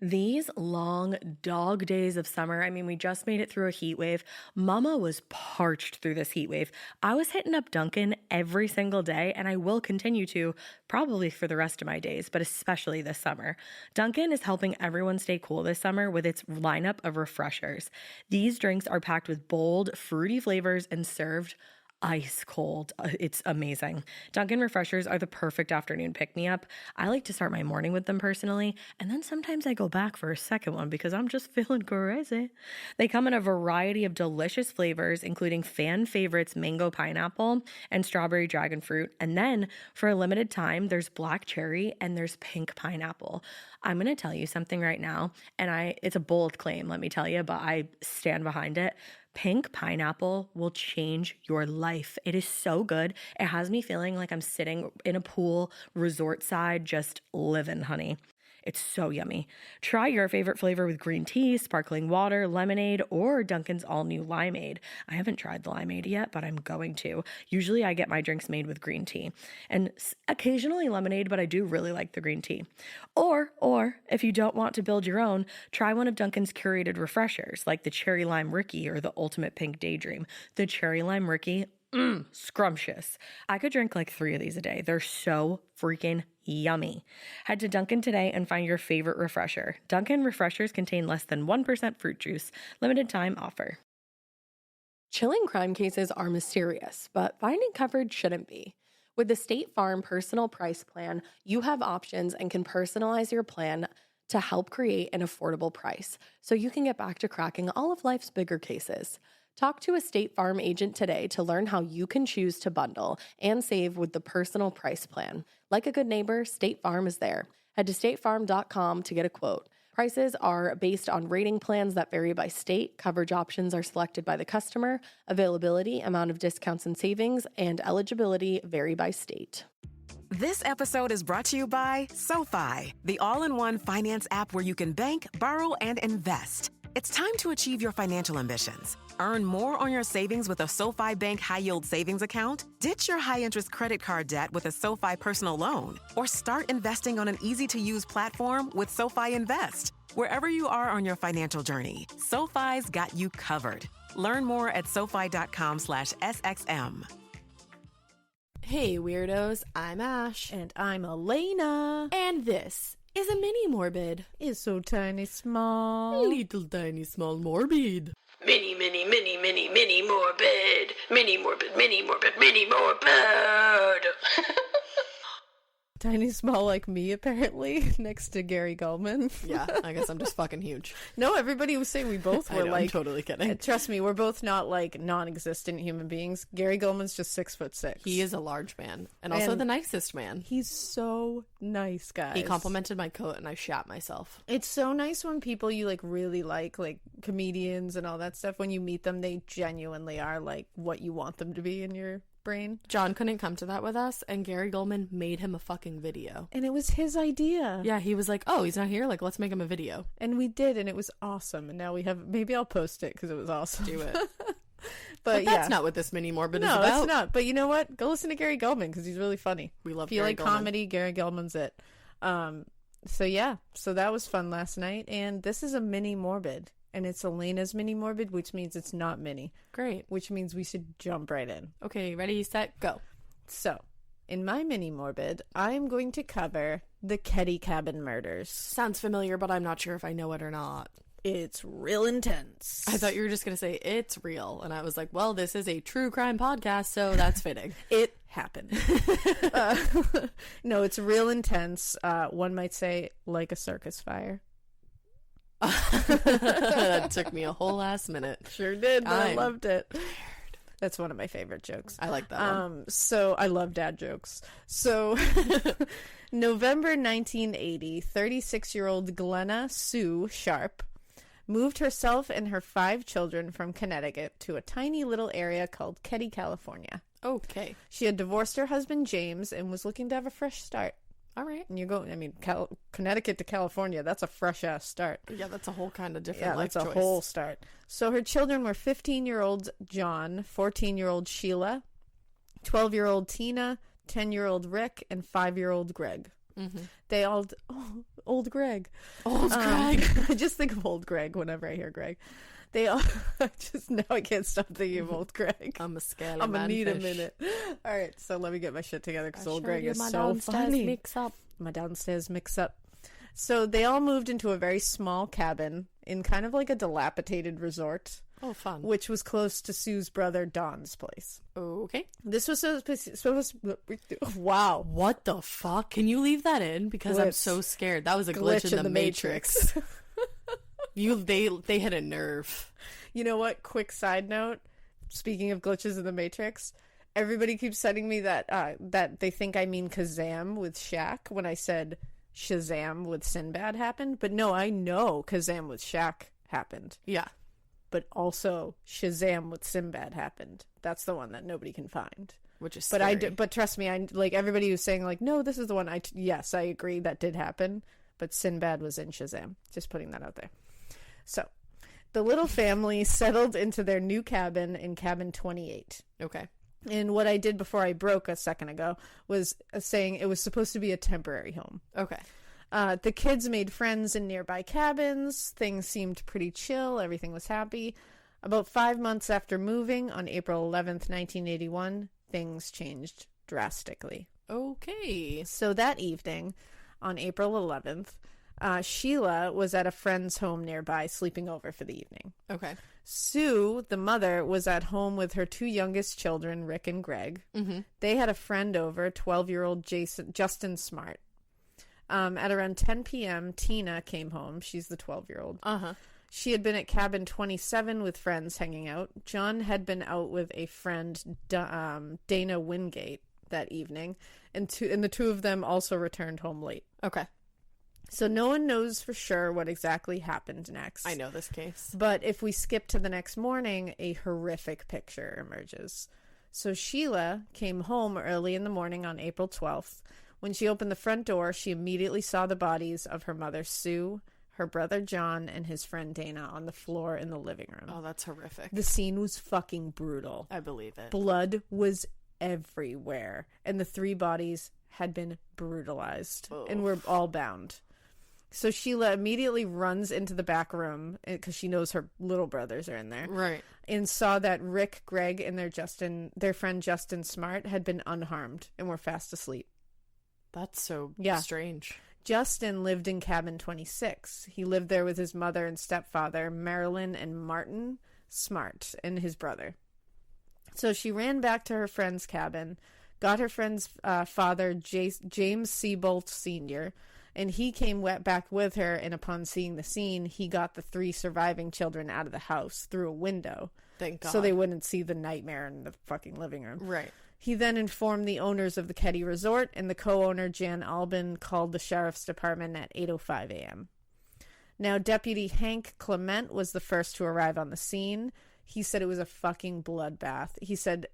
These long dog days of summer, I mean, we just made it through a heat wave. Mama was parched through this heat wave. I was hitting up Dunkin' every single day, and I will continue to probably for the rest of my days, but especially this summer. Dunkin' is helping everyone stay cool this summer with its lineup of refreshers. These drinks are packed with bold, fruity flavors and served ice cold. It's amazing. Dunkin' refreshers are the perfect afternoon pick-me-up. I like to start my morning with them personally, and then sometimes I go back for a second one because I'm just feeling crazy. They come in a variety of delicious flavors, including fan favorites mango pineapple and strawberry dragon fruit. And then for a limited time, there's black cherry and there's pink pineapple. I'm going to tell you something right now, and it's a bold claim, let me tell you, but I stand behind it. Pink pineapple will change your life. It is so good. It has me feeling like I'm sitting in a pool, resort side, just living, honey. It's so yummy. Try your favorite flavor with green tea, sparkling water, lemonade, or Dunkin's all-new limeade. I haven't tried the limeade yet, but I'm going to. Usually I get my drinks made with green tea and occasionally lemonade, but I do really like the green tea. Or if you don't want to build your own, try one of Dunkin's curated refreshers like the Cherry Lime Ricky or the Ultimate Pink Daydream. The Cherry Lime Ricky, scrumptious. I could drink like 3 of these a day. They're so freaking yummy. Head to Dunkin' today and find your favorite refresher. Dunkin' refreshers contain less than 1% fruit juice. Limited time offer. Chilling crime cases are mysterious, but finding coverage shouldn't be. With the State Farm Personal Price Plan, you have options and can personalize your plan to help create an affordable price so you can get back to cracking all of life's bigger cases. Talk to a State Farm agent today to learn how you can choose to bundle and save with the Personal Price Plan. Like a good neighbor, State Farm is there. Head to statefarm.com to get a quote. Prices are based on rating plans that vary by state. Coverage options are selected by the customer. Availability, amount of discounts and savings, and eligibility vary by state. This episode is brought to you by SoFi, the all-in-one finance app where you can bank, borrow, and invest. It's time to achieve your financial ambitions. Earn more on your savings with a SoFi Bank high-yield savings account. Ditch your high-interest credit card debt with a SoFi personal loan. Or start investing on an easy-to-use platform with SoFi Invest. Wherever you are on your financial journey, SoFi's got you covered. Learn more at SoFi.com/SXM. Hey, weirdos. I'm Ash. And I'm Alaina. And this is a mini Morbid. It's so tiny small. Little tiny small Morbid. Mini Morbid. Mini Morbid, Mini Morbid, Mini Morbid. Tiny small like me, apparently, next to Gary Gulman. Yeah, I guess I'm just fucking huge. No, everybody was saying we both were I'm totally kidding. Trust me, we're both not like non-existent human beings. Gary Gulman's just 6'6". He is a large man. And also the nicest man. He's so nice, guys. He complimented my coat and I shat myself. It's so nice when people you like really like comedians and all that stuff, when you meet them, they genuinely are like what you want them to be in your brain. John couldn't come to that with us, and Gary Gulman made him a fucking video. And it was his idea. Yeah, he was like, oh, he's not here? Like, let's make him a video. And we did, and it was awesome. And now we have, maybe I'll post it because it was awesome. Do it. But that's not what this mini Morbid is about. No, it's not. But you know what? Go listen to Gary Gulman because he's really funny. We love If you Gary like Gulman. comedy, Gary Gulman's it. So yeah, so that was fun last night. And this is a mini Morbid. And it's Alaina's mini Morbid, which means it's not mini. Great. Which means we should jump right in. Okay, ready, set, go. So, in my mini Morbid, I am going to cover the Keddie cabin murders. Sounds familiar, but I'm not sure if I know it or not. It's real intense. I thought you were just going to say it's real. And I was like, well, this is a true crime podcast, so that's fitting. It happened. No, it's real intense. One might say like a circus fire. That took me a whole last minute. Sure did, but I loved it. That's one of my favorite jokes. I like that one. So I love dad jokes. So November 1980, 36-year-old Glenna Sue Sharp moved herself and her 5 children from Connecticut to a tiny little area called Keddie, California. Okay. She had divorced her husband James and was looking to have a fresh start. All right. And you're going, I mean, Connecticut to California, that's a fresh-ass start. Yeah, that's a whole kind of different life choice. Yeah, that's a whole start. So her children were 15-year-old John, 14-year-old Sheila, 12-year-old Tina, 10-year-old Rick, and 5-year-old Greg. They all... old Greg. Old Greg. I just think of old Greg whenever I hear Greg. They all... now I can't stop thinking of old Greg. I'm a scaly I'm gonna need a manfish. minute. All right, so let me get my shit together because I old showed Greg you is my so downstairs funny. mix up. My downstairs mix up. So they all moved into a very small cabin in kind of like a dilapidated resort, Oh, fun. which was close to Sue's brother Don's place. Okay. This was supposed wow. What the fuck? Can you leave that in? Because I'm Glitch. so scared. That was a glitch, in the Matrix. They hit a nerve. You know what? Quick side note. Speaking of glitches in the Matrix, everybody keeps sending me that that they think I mean Kazam with Shaq when I said Shazam with Sinbad happened. But no, I know Kazam with Shaq happened. Yeah. But also Shazam with Sinbad happened. That's the one that nobody can find. Which is But scary. but trust me, I like everybody who's saying like, no, this is the one. Yes, I agree that did happen. But Sinbad was in Shazam. Just putting that out there. So, the little family settled into their new cabin in cabin 28. Okay. And what I did before I broke a second ago was saying it was supposed to be a temporary home. Okay. The kids made friends in nearby cabins. Things seemed pretty chill. Everything was happy. About 5 months after moving, on April 11th, 1981, things changed drastically. Okay. So that evening, on April 11th, Sheila was at a friend's home nearby sleeping over for the evening. Okay. Sue, the mother, was at home with her two youngest children, Rick and Greg. Mm-hmm. They had a friend over, 12-year-old Justin Smart. At around 10 p.m., Tina came home. She's the 12-year-old. Uh-huh. She had been at cabin 27 with friends hanging out. John had been out with a friend, Dana Wingate, that evening, and the two of them also returned home late. Okay. So no one knows for sure what exactly happened next. I know this case. But if we skip to the next morning, a horrific picture emerges. So Sheila came home early in the morning on April 12th. When she opened the front door, she immediately saw the bodies of her mother, Sue, her brother, John, and his friend, Dana, on the floor in the living room. Oh, that's horrific. The scene was fucking brutal. I believe it. Blood was everywhere, and the three bodies had been brutalized and were all bound. So Sheila immediately runs into the back room because she knows her little brothers are in there. Right. And saw that Rick, Greg, and their friend Justin Smart had been unharmed and were fast asleep. That's so Yeah. strange. Justin lived in cabin 26. He lived there with his mother and stepfather, Marilyn and Martin Smart, and his brother. So she ran back to her friend's cabin, got her friend's father, James Seabolt Sr., and he came back with her, and upon seeing the scene, he got the three surviving children out of the house through a window. Thank God. So they wouldn't see the nightmare in the fucking living room. Right. He then informed the owners of the Keddie Resort, and the co-owner, Jan Albin, called the sheriff's department at 8:05 a.m. Now, Deputy Hank Clement was the first to arrive on the scene. He said it was a fucking bloodbath. He said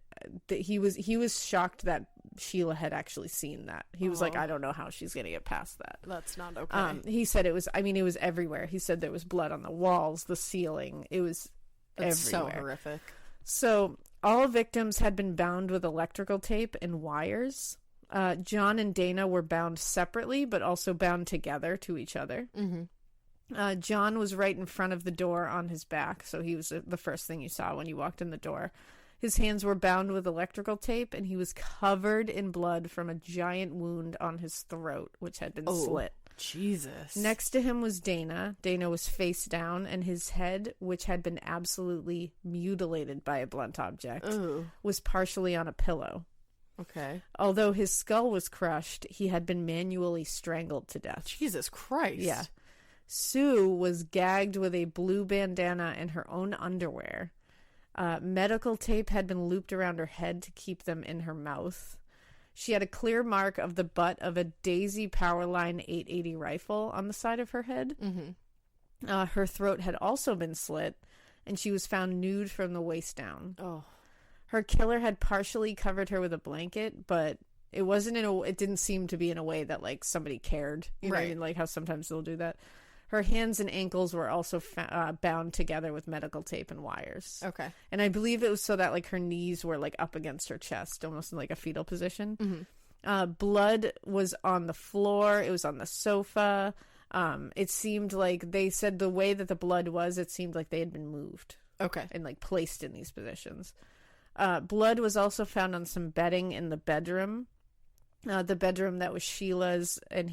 that he was shocked that Sheila had actually seen that. He was like, I don't know how she's going to get past that. That's not okay. He said it was everywhere. He said there was blood on the walls, the ceiling. It was That's everywhere. so horrific. So all victims had been bound with electrical tape and wires. John and Dana were bound separately, but also bound together to each other. Mm-hmm. John was right in front of the door on his back, so he was the first thing you saw when you walked in the door. His hands were bound with electrical tape, and he was covered in blood from a giant wound on his throat, which had been slit. Jesus. Next to him was Dana. Dana was face down, and his head, which had been absolutely mutilated by a blunt object, was partially on a pillow. Okay. Although his skull was crushed, he had been manually strangled to death. Jesus Christ. Yeah. Sue was gagged with a blue bandana and her own underwear. Medical tape had been looped around her head to keep them in her mouth. She had a clear mark of the butt of a Daisy Powerline 880 rifle on the side of her head. Mm-hmm. Her throat had also been slit, and she was found nude from the waist down. Oh. Her killer had partially covered her with a blanket, but it wasn't it didn't seem to be in a way that like somebody cared. You know what I mean? Like how sometimes they'll do that. Her hands and ankles were also bound together with medical tape and wires. Okay. And I believe it was so that like her knees were like up against her chest, almost in like a fetal position. Blood was on the floor. It was on the sofa. It seemed like, they said the way that the blood was, it seemed like they had been moved. Okay. And like placed in these positions. Blood was also found on some bedding in the bedroom. The bedroom that was Sheila's, and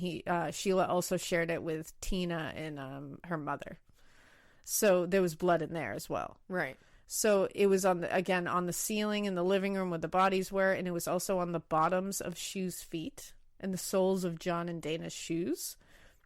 Sheila also shared it with Tina and her mother. So there was blood in there as well. Right. So it was on the ceiling in the living room where the bodies were, and it was also on the bottoms of Shu's feet and the soles of John and Dana's shoes,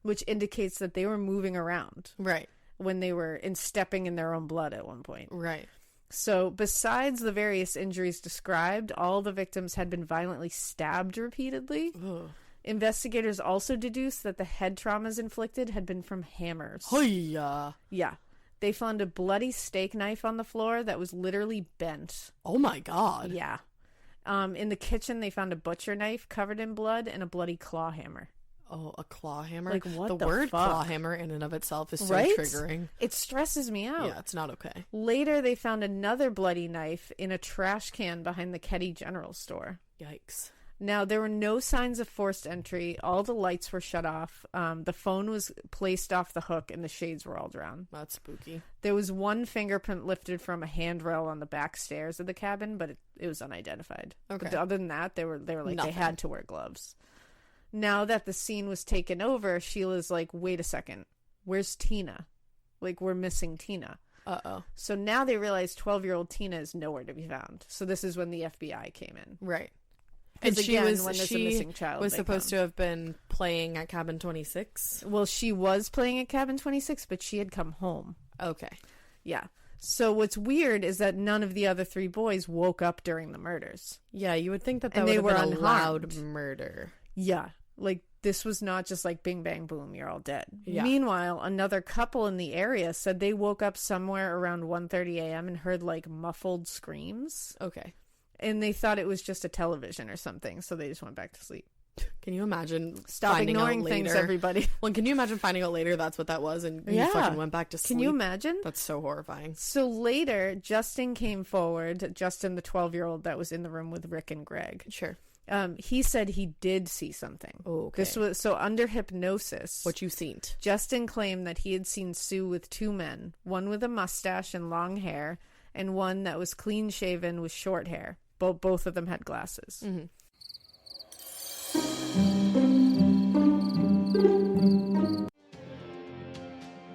which indicates that they were moving around. Right. When they were stepping in their own blood at one point. Right. So besides the various injuries described, all the victims had been violently stabbed repeatedly. Ugh. Investigators also deduced that the head traumas inflicted had been from hammers. Hiya. Yeah. They found a bloody steak knife on the floor that was literally bent. Oh my God. Yeah. In the kitchen, they found a butcher knife covered in blood and a bloody claw hammer. Oh, a claw hammer? Like, what the word fuck? claw hammer in and of itself is so Right? triggering. It stresses me out. Yeah, it's not okay. Later, they found another bloody knife in a trash can behind the Keddie General Store. Yikes. Now, there were no signs of forced entry. All the lights were shut off. The phone was placed off the hook, and the shades were all drawn. That's spooky. There was one fingerprint lifted from a handrail on the back stairs of the cabin, but it was unidentified. Okay. But other than that, they were like, Nothing. they had to wear gloves. Now that the scene was taken over, Sheila's like, wait a second. Where's Tina? Like, we're missing Tina. Uh-oh. So now they realize 12-year-old Tina is nowhere to be found. So this is when the FBI came in. Right. Because And again, when there's a missing child, was they supposed come. to have been playing at Cabin 26? Well, she was playing at Cabin 26, but she had come home. Okay. Yeah. So what's weird is that none of the other 3 boys woke up during the murders. Yeah, you would think that And would they have were been a loud unharmed. murder. Yeah. Like, this was not just like bing, bang, boom, you're all dead. Yeah. Meanwhile, another couple in the area said they woke up somewhere around 1:30 a.m. and heard like muffled screams. Okay. And they thought it was just a television or something, so they just went back to sleep. Can you imagine Stop finding ignoring out things, later? everybody. Well, can you imagine finding out later that's what that was and you Yeah. fucking went back to sleep? Can you imagine? That's so horrifying. So later, Justin came forward, Justin, the 12-year-old that was in the room with Rick and Greg. Sure. He said he did see something. Oh, okay. This was so under hypnosis. What you seen? Justin claimed that he had seen Sue with 2 men, one with a mustache and long hair, and one that was clean shaven with short hair. Both of them had glasses. Mm-hmm.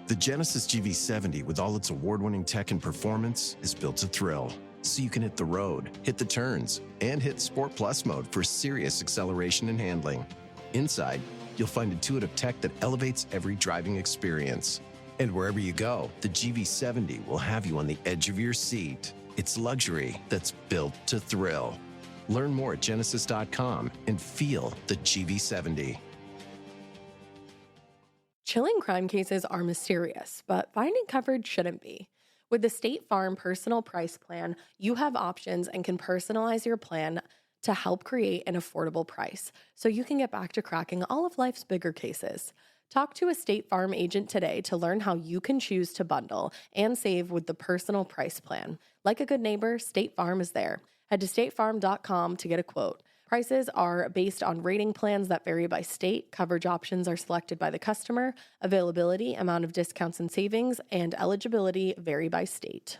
The Genesis GV70, with all its award-winning tech and performance, is built to thrill. So you can hit the road, hit the turns, and hit Sport Plus mode for serious acceleration and handling. Inside, you'll find intuitive tech that elevates every driving experience. And wherever you go, the GV70 will have you on the edge of your seat. It's luxury that's built to thrill. Learn more at Genesis.com and feel the GV70. Chilling crime cases are mysterious, but finding coverage shouldn't be. With the State Farm Personal Price Plan, you have options and can personalize your plan to help create an affordable price so you can get back to cracking all of life's bigger cases. Talk to a State Farm agent today to learn how you can choose to bundle and save with the Personal Price Plan. Like a good neighbor, State Farm is there. Head to statefarm.com to get a quote. Prices are based on rating plans that vary by state. Coverage options are selected by the customer. Availability, amount of discounts and savings, and eligibility vary by state.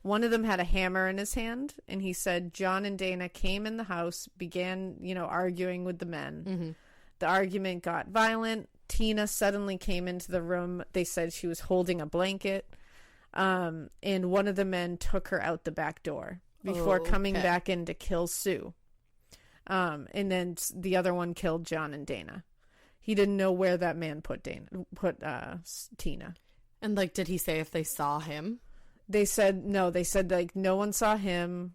One of them had a hammer in his hand, and he said John and Dana came in the house, began, arguing with the men. Mm-hmm. The argument got violent. Tina suddenly came into the room. They said she was holding a blanket. And one of the men took her out the back door before coming back in to kill Sue. And then the other one killed John and Dana. He didn't know where that man put Tina. And, did he say if they saw him? They said, no, no one saw him.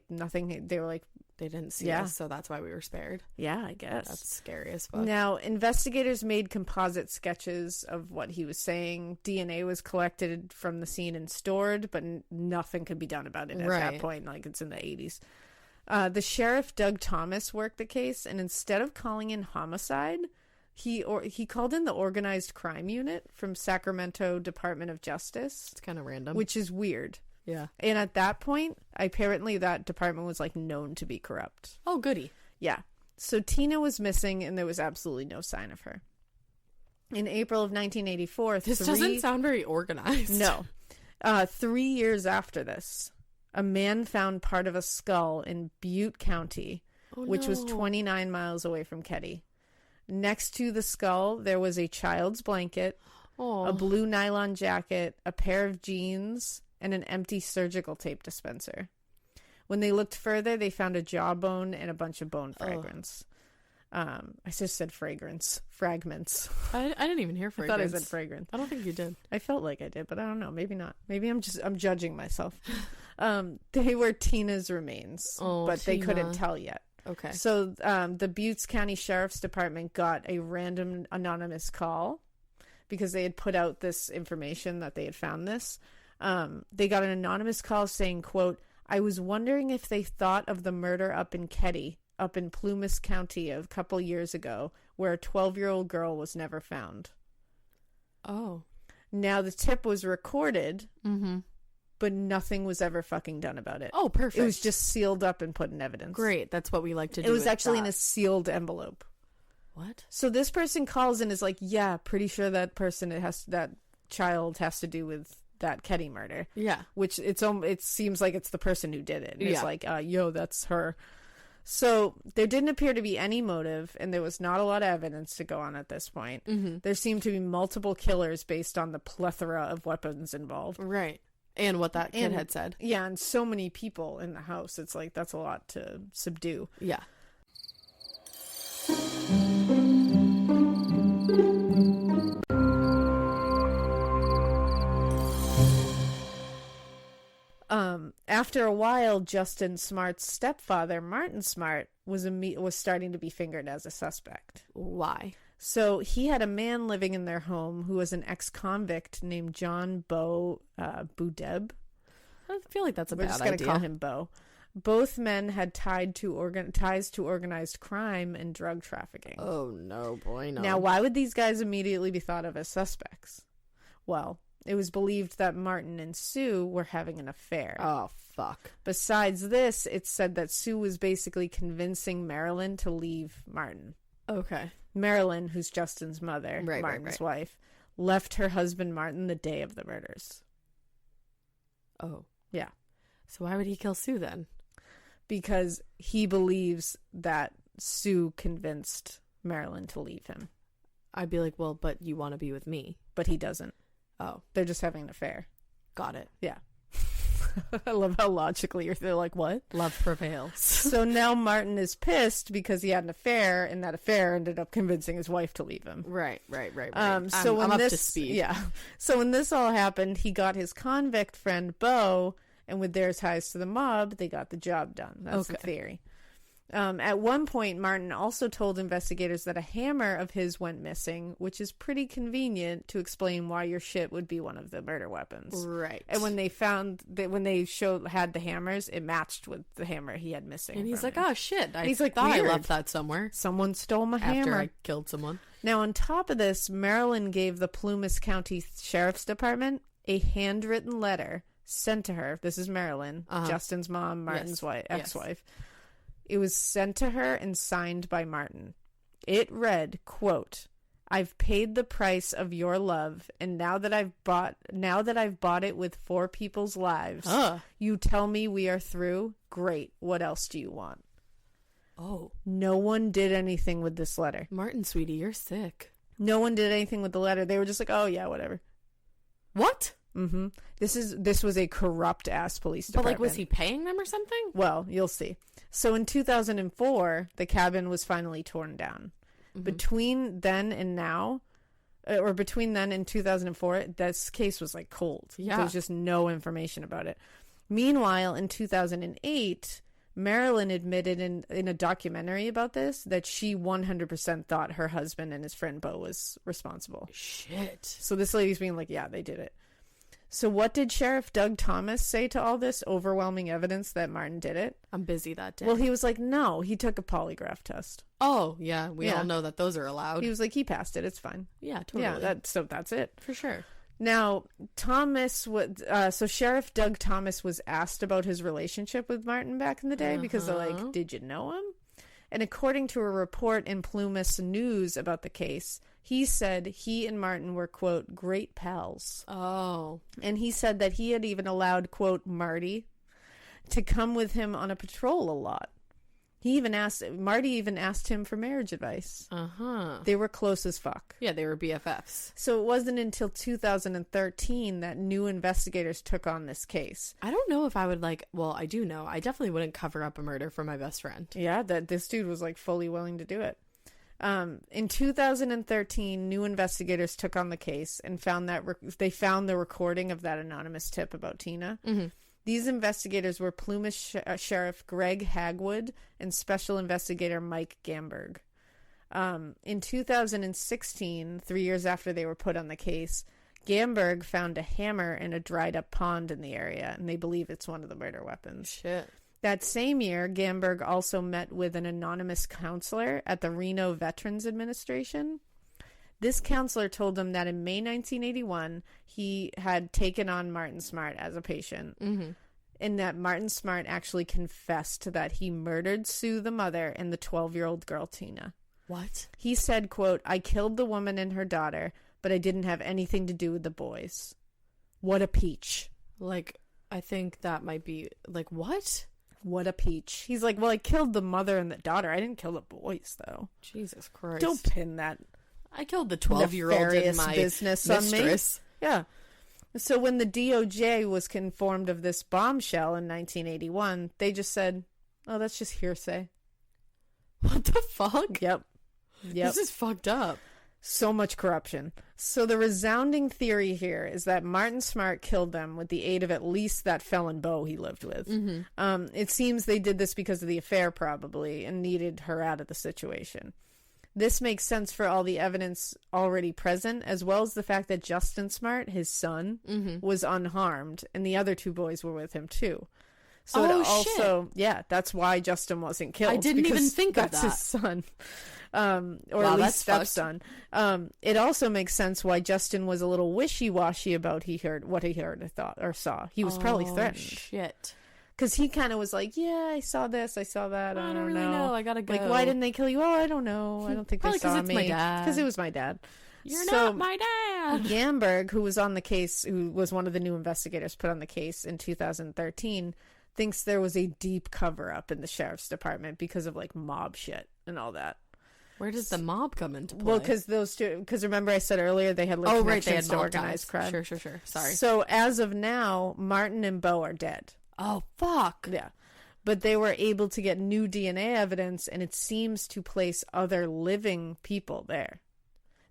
Nothing. They were like, They didn't see us, so that's why we were spared. yeah, I guess. That's scary as fuck. Now, investigators made composite sketches of what he was saying. DNA was collected from the scene and stored, but nothing could be done about it at that point. It's in the 80s. The sheriff, Doug Thomas, worked the case, and instead of calling in homicide, he called in the organized crime unit from Sacramento Department of Justice. It's kind of random. Which is weird. Yeah. And at that point, apparently that department was like known to be corrupt. Oh, goody. Yeah. So Tina was missing and there was absolutely no sign of her. In April of 1984, This doesn't sound very organized. No. 3 years after this, a man found part of a skull in Butte County, which was 29 miles away from Keddie. Next to the skull, there was a child's blanket, a blue nylon jacket, a pair of jeans, and an empty surgical tape dispenser. When they looked further, they found a jawbone and a bunch of bone fragments. I just said fragrance. Fragments. I didn't even hear fragrance. I thought I said fragrance. I don't think you did. I felt like I did, but I don't know. Maybe not. Maybe I'm judging myself. They were Tina's remains, but they couldn't tell yet. Okay. So the Buttes County Sheriff's Department got a random anonymous call because they had put out this information that they had found this. They got an anonymous call saying, quote, "I was wondering if they thought of the murder up in Keddie, up in Plumas County a couple years ago, where a 12-year-old girl was never found." Oh. Now, the tip was recorded, but nothing was ever fucking done about it. Oh, perfect. It was just sealed up and put in evidence. Great. That's what we like to do. It was with actually that. in a sealed envelope. What? So this person calls and is like, yeah, pretty sure that child has to do with that Keddie murder. Yeah. Which it seems like it's the person who did it. And it's Yeah. like, yo, that's her. So there didn't appear to be any motive, and there was not a lot of evidence to go on at this point. There seemed to be multiple killers based on the plethora of weapons involved. Right. And what that kid had said. Yeah, and so many people in the house. It's like, that's a lot to subdue. Yeah. After a while, Justin Smart's stepfather, Martin Smart, was starting to be fingered as a suspect. Why? So he had a man living in their home who was an ex-convict named John Budeb. I feel like that's a We're bad just going to idea. call him Bo. Both men had ties to organized crime and drug trafficking. Oh, no, boy, no. Now, why would these guys immediately be thought of as suspects? Well, it was believed that Martin and Sue were having an affair. Oh, fuck. Besides this, it's said that Sue was basically convincing Marilyn to leave Martin. Okay. Marilyn, who's Justin's mother, Martin's wife, left her husband Martin the day of the murders. Oh. Yeah. So why would he kill Sue then? Because he believes that Sue convinced Marilyn to leave him. I'd be like, well, but you want to be with me. But he doesn't. Oh. They're just having an affair. Got it. Yeah. I love how logically they're like, what? Love prevails. So now Martin is pissed because he had an affair, and that affair ended up convincing his wife to leave him. Right. So I'm when up this, to speed. Yeah. So when this all happened, he got his convict friend Bo, and with their ties to the mob, they got the job done. That's the theory. At one point, Martin also told investigators that a hammer of his went missing, which is pretty convenient to explain why your shit would be one of the murder weapons. Right. And when they had the hammers, it matched with the hammer he had missing. And he's like, him. oh, shit. He's like, thought weird. I left that somewhere. Someone stole my After hammer. I killed someone. Now, on top of this, Marilyn gave the Plumas County Sheriff's Department a handwritten letter sent to her. This is Marilyn, Justin's mom, Martin's ex-wife. It was sent to her and signed by Martin. It read, quote, "I've paid the price of your love, and now that I've bought it with 4 people's lives, you tell me we are through? Great. What else do you want?" Oh. No one did anything with this letter. Martin, sweetie, you're sick. No one did anything with the letter. They were just like, oh, yeah, whatever. What? Mm-hmm. This was a corrupt ass police But, department. like, was he paying them or something? Well, you'll see. So in 2004, the cabin was finally torn down. Mm-hmm. Between then and 2004, this case was like cold. Yeah. There's just no information about it. Meanwhile, in 2008, Marilyn admitted in a documentary about this that she 100% thought her husband and his friend Bo was responsible. Shit. So this lady's being like, yeah, they did it. So what did Sheriff Doug Thomas say to all this overwhelming evidence that Martin did it? I'm busy that day. Well, he was like, no, he took a polygraph test. Oh, yeah. We all know that those are allowed. He was like, he passed it. It's fine. Yeah, totally. Yeah, that's it. For sure. Now, Thomas would, so Sheriff Doug Thomas was asked about his relationship with Martin back in the day because they're like, did you know him? And according to a report in Plumas News about the case, he said he and Martin were, quote, great pals. Oh. And he said that he had even allowed, quote, Marty to come with him on a patrol a lot. Marty even asked him for marriage advice. Uh-huh. They were close as fuck. Yeah, they were BFFs. So it wasn't until 2013 that new investigators took on this case. I don't know if I would I do know. I definitely wouldn't cover up a murder for my best friend. Yeah, that this dude was like fully willing to do it. In 2013, new investigators took on the case and found that they found the recording of that anonymous tip about Tina. Mm-hmm. These investigators were Plumas Sheriff Greg Hagwood and Special Investigator Mike Gamberg. In 2016, 3 years after they were put on the case, Gamberg found a hammer in a dried-up pond in the area, and they believe it's one of the murder weapons. Shit. That same year, Gamberg also met with an anonymous counselor at the Reno Veterans Administration. This counselor told him that in May 1981, he had taken on Martin Smart as a patient, and that Martin Smart actually confessed that he murdered Sue, the mother, and the 12-year-old girl, Tina. What? He said, quote, I killed the woman and her daughter, but I didn't have anything to do with the boys. What a peach. I think that might be, what? What a peach. He's like, well, I killed the mother and the daughter. I didn't kill the boys, though. Jesus Christ. Don't pin that. I killed the 12-year-old in my business mistress. On me. Yeah. So when the DOJ was informed of this bombshell in 1981, they just said, oh, that's just hearsay. What the fuck? Yep. This is fucked up. So much corruption. So the resounding theory here is that Martin Smart killed them with the aid of at least that felon beau he lived with. It seems they did this because of the affair, probably, and needed her out of the situation. This makes sense for all the evidence already present, as well as the fact that Justin Smart, his son, was unharmed, and the other two boys were with him, too. So it also, yeah, that's why Justin wasn't killed. I didn't even think of that. That's his son. Or at least stepson. It also makes sense why Justin was a little wishy-washy about what he heard or thought or saw. He was probably threatened. Shit. Because he kind of was like, yeah, I saw this, I saw that, I don't really know. I gotta go. Like, why didn't they kill you? Oh, I don't know. I don't think they saw me. Because it's my dad. Because it was my dad. You're not my dad. Gamberg, who was on the case, who was one of the new investigators put on the case in 2013, thinks there was a deep cover-up in the sheriff's department because of, mob shit and all that. Where does the mob come into play? Well, because those two, because remember I said earlier they had connections to organized crime. Sure. Sorry. So as of now, Martin and Beau are dead. Oh, fuck. Yeah. But they were able to get new DNA evidence, and it seems to place other living people there.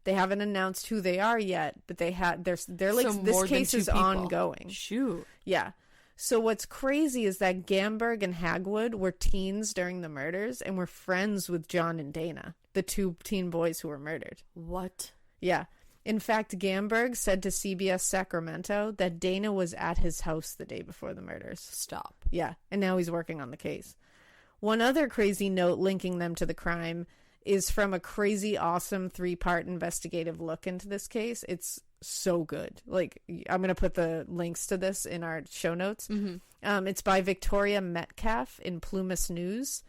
They haven't announced who they are yet, but they're like, so this case is ongoing. Shoot. Yeah. So what's crazy is that Gamberg and Hagwood were teens during the murders and were friends with John and Dana, the two teen boys who were murdered. What? Yeah. In fact, Gamberg said to CBS Sacramento that Dana was at his house the day before the murders. Stop. Yeah, and now he's working on the case. One other crazy note linking them to the crime is from a crazy, awesome 3-part investigative look into this case. It's so good. I'm going to put the links to this in our show notes. It's by Victoria Metcalf in Plumas News.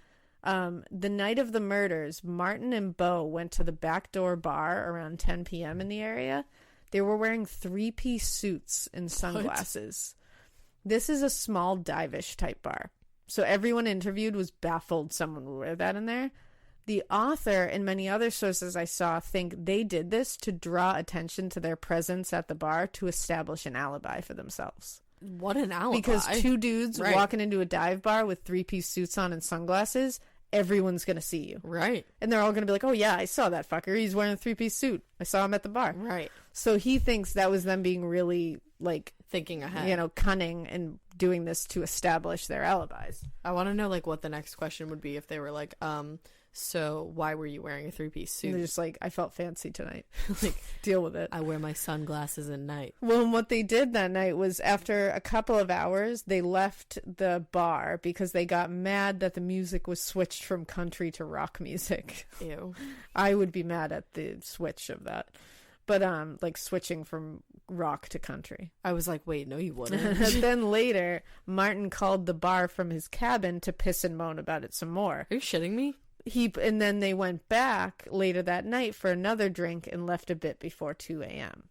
The night of the murders, Martin and Beau went to the backdoor bar around 10 p.m. in the area. They were wearing 3-piece suits and sunglasses. What? This is a small divish type bar. So everyone interviewed was baffled someone would wear that in there. The author and many other sources I saw think they did this to draw attention to their presence at the bar to establish an alibi for themselves. What an alibi. Because two dudes walking into a dive bar with 3-piece suits on and sunglasses, everyone's going to see you. Right. And they're all going to be like, oh yeah, I saw that fucker. He's wearing a 3-piece suit. I saw him at the bar. Right. So he thinks that was them being really, thinking ahead. Cunning and doing this to establish their alibis. I want to know, what the next question would be if they were like, so why were you wearing a 3-piece suit? And they're just like, I felt fancy tonight. Deal with it. I wear my sunglasses at night. Well, and what they did that night was after a couple of hours, they left the bar because they got mad that the music was switched from country to rock music. Ew. I would be mad at the switch of that. but like switching from rock to country. I was like, wait, no, you wouldn't. And then later, Martin called the bar from his cabin to piss and moan about it some more. Are you shitting me? And then they went back later that night for another drink and left a bit before 2 a.m.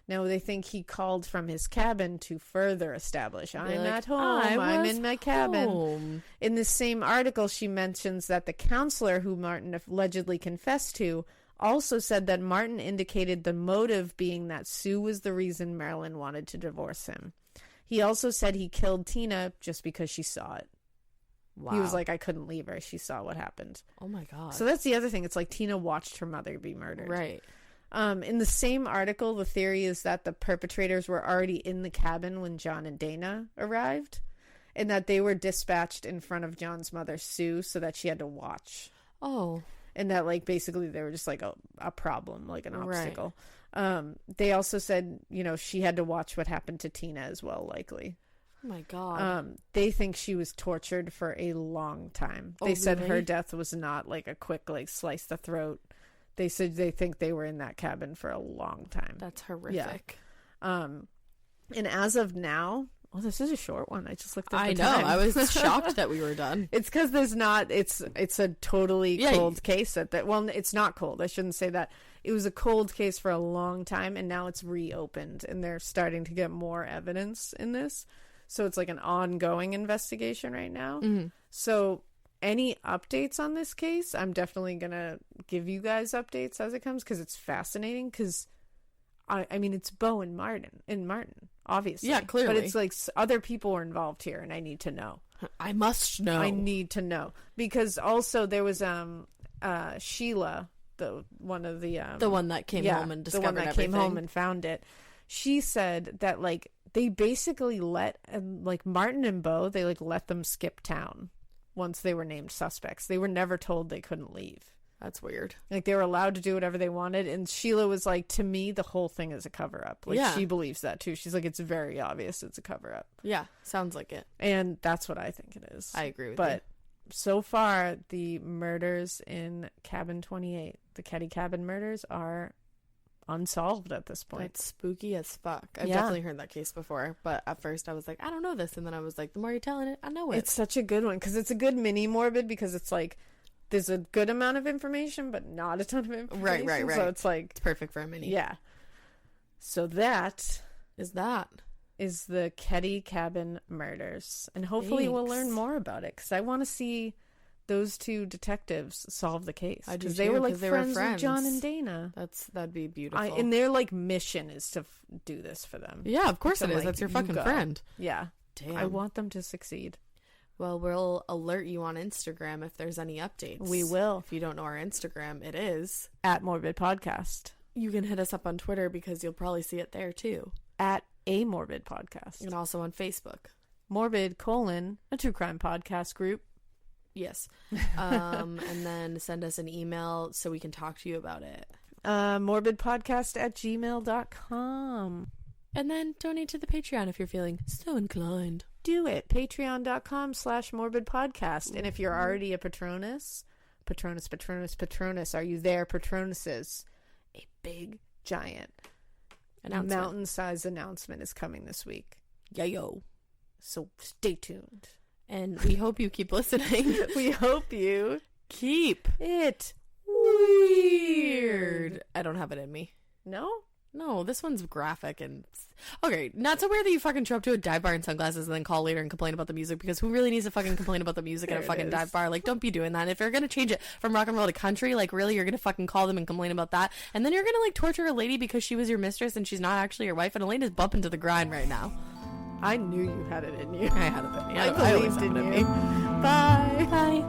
Now they think he called from his cabin to further establish, I'm like, at home, I'm in my cabin. Home. In this same article, she mentions that the counselor who Martin allegedly confessed to also said that Martin indicated the motive being that Sue was the reason Marilyn wanted to divorce him. He also said he killed Tina just because she saw it. Wow. He was like, I couldn't leave her. She saw what happened. Oh my God. So that's the other thing. It's like Tina watched her mother be murdered. Right. In the same article, the theory is that the perpetrators were already in the cabin when John and Dana arrived, and that they were dispatched in front of John's mother, Sue, so that she had to watch. Oh. And that, like, basically they were just like a problem, like an Right. obstacle. They also said, you know, she had to watch what happened to Tina as well, likely. Oh my God. They think she was tortured for a long time. Oh, They said her really? death was not like a quick, like, slice the throat. They said they think they were in that cabin for a long time. That's horrific. And as of now, well, this is a short one. I just looked at the I know. time. I was shocked that we were done. It's because there's not. It's a totally Yeah, cold case. Well, it's not cold. I shouldn't say that. It was a cold case for a long time, and now it's reopened, and they're starting to get more evidence in this. So it's like an ongoing investigation right now. Mm-hmm. So any updates on this case, I'm definitely gonna give you guys updates as it comes, because it's fascinating. Because I mean, it's Bo and Martin, obviously. Yeah, clearly. But it's like other people were involved here, and I need to know. I must know. I need to know, because also there was Sheila, the one that came home and discovered the one that everything. came home and found it. She said that, like, they basically let Martin and Bo, they like let them skip town once they were named suspects. They were never told they couldn't leave. That's weird. Like, they were allowed to do whatever they wanted. And Sheila was like, to me, the whole thing is a cover up. Like, Yeah. she believes that too. She's like, it's very obvious it's a cover up. Yeah, sounds like it. And that's what I think it is. I agree with you. But so far, the murders in Cabin 28, the Keddie cabin murders, are unsolved at this point. It's spooky as fuck. I've Yeah. definitely heard that case before, but at first I was like, I don't know this, and then I was like, the more you're telling it, I know it. It's such a good one, because it's a good mini Morbid, because it's like there's a good amount of information but not a ton of information. Right. So it's like, It's perfect for a mini. yeah. So that Is that? is the Keddie cabin murders, and hopefully we'll learn Thanks. more about it, because I want to see those two detectives solve the case, I do because they too, were like 'cause they were friends with John friends. and Dana. That'd be beautiful. And their like mission is to do this for them. Yeah, of course So, it is. like, That's your you fucking go. friend. Yeah. Damn. I want them to succeed. Well, we'll alert you on Instagram if there's any updates. We will. If you don't know our Instagram, it is. At Morbid Podcast. You can hit us up on Twitter because you'll probably see it there too. At A Morbid Podcast. And also on Facebook. Morbid : a true crime podcast group. Yes. And then send us an email so we can talk to you about it. morbidpodcast@gmail.com. And then donate to the Patreon if you're feeling so inclined. Do it. Patreon.com/morbidpodcast. And if you're already a Patronus, are you there, Patronuses? A big, giant mountain-sized announcement is coming this week. Yeah, yo. So stay tuned. And we hope you keep listening. We hope you keep it weird. I don't have it in me. No? No, this one's graphic and... Okay, not so weird that you fucking show up to a dive bar in sunglasses and then call later and complain about the music, because who really needs to fucking complain about the music at a fucking dive bar? Like, don't be doing that. And if you're gonna change it from rock and roll to country, like, really, you're gonna fucking call them and complain about that? And then you're gonna, like, torture a lady because she was your mistress and she's not actually your wife, and Alaina's bumping to the grind right now. I knew you had it in you. I had it in me. I always believed have in it you. Bye. Bye.